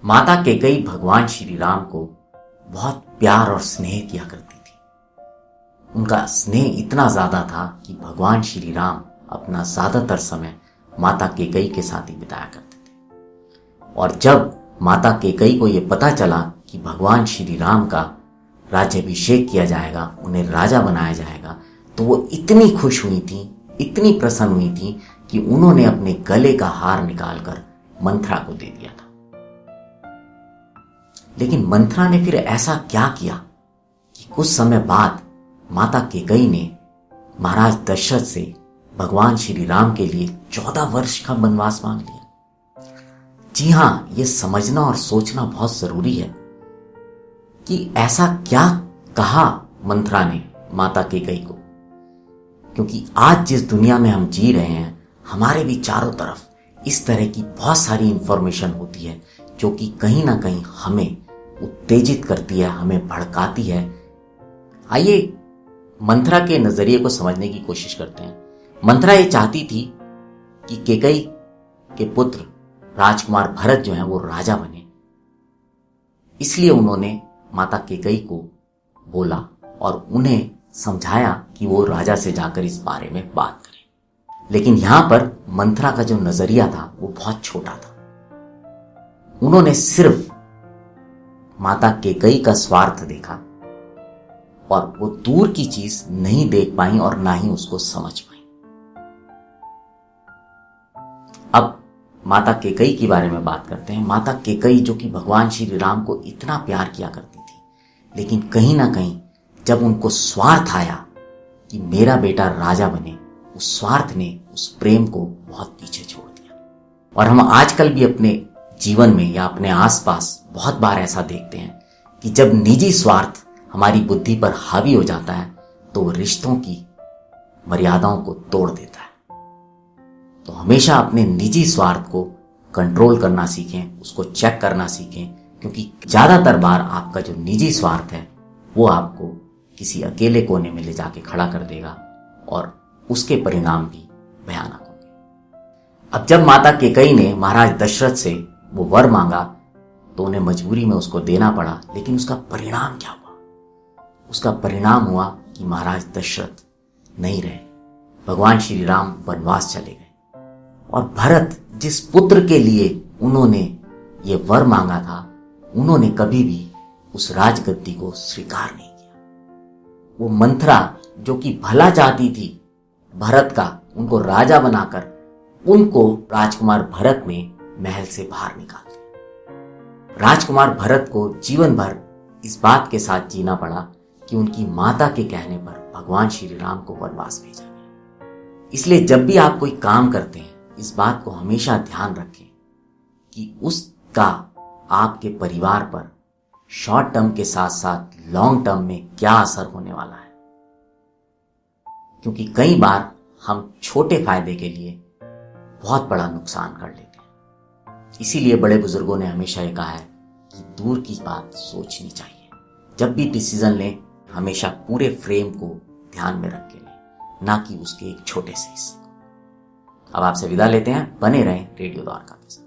माता कैकेयी भगवान श्री राम को बहुत प्यार और स्नेह किया करती थी। उनका स्नेह इतना ज्यादा था कि भगवान श्री राम अपना ज्यादातर समय माता कैकेयी के साथ ही बिताया करते थे। और जब माता कैकेयी को यह पता चला कि भगवान श्री राम का राज्याभिषेक किया जाएगा, उन्हें राजा बनाया जाएगा, तो वो इतनी खुश हुई थी, इतनी प्रसन्न हुई थी कि उन्होंने अपने गले का हार निकालकर मंथरा को दे दिया था। लेकिन मंथरा ने फिर ऐसा क्या किया कि कुछ समय बाद माता कैकेयी ने महाराज दशरथ से भगवान श्री राम के लिए 14 वर्ष का वनवास मांग लिया। जी हां, यह समझना और सोचना बहुत जरूरी है कि ऐसा क्या कहा मंथरा ने माता कैकेयी को, क्योंकि आज जिस दुनिया में हम जी रहे हैं, हमारे भी चारों तरफ इस तरह की बहुत सारी इंफॉर्मेशन होती है जो कि कहीं ना कहीं हमें उत्तेजित करती है, हमें भड़काती है। आइए मंथरा के नजरिए को समझने की कोशिश करते हैं। मंथरा ये चाहती थी कि कैकेयी के पुत्र राजकुमार भरत जो हैं वो राजा बने, इसलिए उन्होंने माता कैकेयी को बोला और उन्हें समझाया कि वो राजा से जाकर इस बारे में बात करें। लेकिन यहां पर मंथरा का जो नजरिया था वो बहुत छोटा था। उन्होंने सिर्फ माता कैकेयी का स्वार्थ देखा और वो दूर की चीज नहीं देख पाई और ना ही उसको समझ पाई। अब माता कैकेयी के बारे में बात करते हैं। माता कैकेयी जो कि भगवान श्री राम को इतना प्यार किया करती थी, लेकिन कहीं ना कहीं जब उनको स्वार्थ आया कि मेरा बेटा राजा बने, उस स्वार्थ ने उस प्रेम को बहुत पीछे छोड़ दिया। और हम आजकल भी अपने जीवन में या अपने आसपास बहुत बार ऐसा देखते हैं कि जब निजी स्वार्थ हमारी बुद्धि पर हावी हो जाता है तो वो रिश्तों की मर्यादाओं को तोड़ देता है। तो हमेशा अपने निजी स्वार्थ को कंट्रोल करना सीखें, उसको चेक करना सीखें, क्योंकि ज्यादातर बार आपका जो निजी स्वार्थ है वो आपको किसी अकेले कोने में ले जाके खड़ा कर देगा और उसके परिणाम भी भयानक होंगे। अब जब माता कैकेयी ने महाराज दशरथ से वो वर मांगा तो उन्हें मजबूरी में उसको देना पड़ा। लेकिन उसका परिणाम क्या हुआ? उसका परिणाम हुआ कि महाराज दशरथ नहीं रहे, भगवान श्री राम वनवास चले गए और भरत जिस पुत्र के लिए उन्होंने ये वर मांगा था, उन्होंने कभी भी उस राजगद्दी को स्वीकार नहीं किया। वो मंथरा जो कि भला चाहती थी भरत का, उनको राजा बनाकर उनको राजकुमार भरत ने महल से बाहर निकाल दिया। राजकुमार भरत को जीवन भर इस बात के साथ जीना पड़ा कि उनकी माता के कहने पर भगवान श्री राम को वनवास भेजा गया। इसलिए जब भी आप कोई काम करते हैं, इस बात को हमेशा ध्यान रखें कि उसका आपके परिवार पर शॉर्ट टर्म के साथ साथ लॉन्ग टर्म में क्या असर होने वाला है। क्योंकि कई बार हम छोटे फायदे के लिए बहुत बड़ा नुकसान कर लेते हैं। इसीलिए बड़े बुजुर्गों ने हमेशा ये कहा है कि दूर की बात सोचनी चाहिए। जब भी डिसीजन लें, हमेशा पूरे फ्रेम को ध्यान में रख के लें, ना कि उसके एक छोटे से हिस्से को। अब आपसे विदा लेते हैं। बने रहें रेडियो द्वारका के साथ।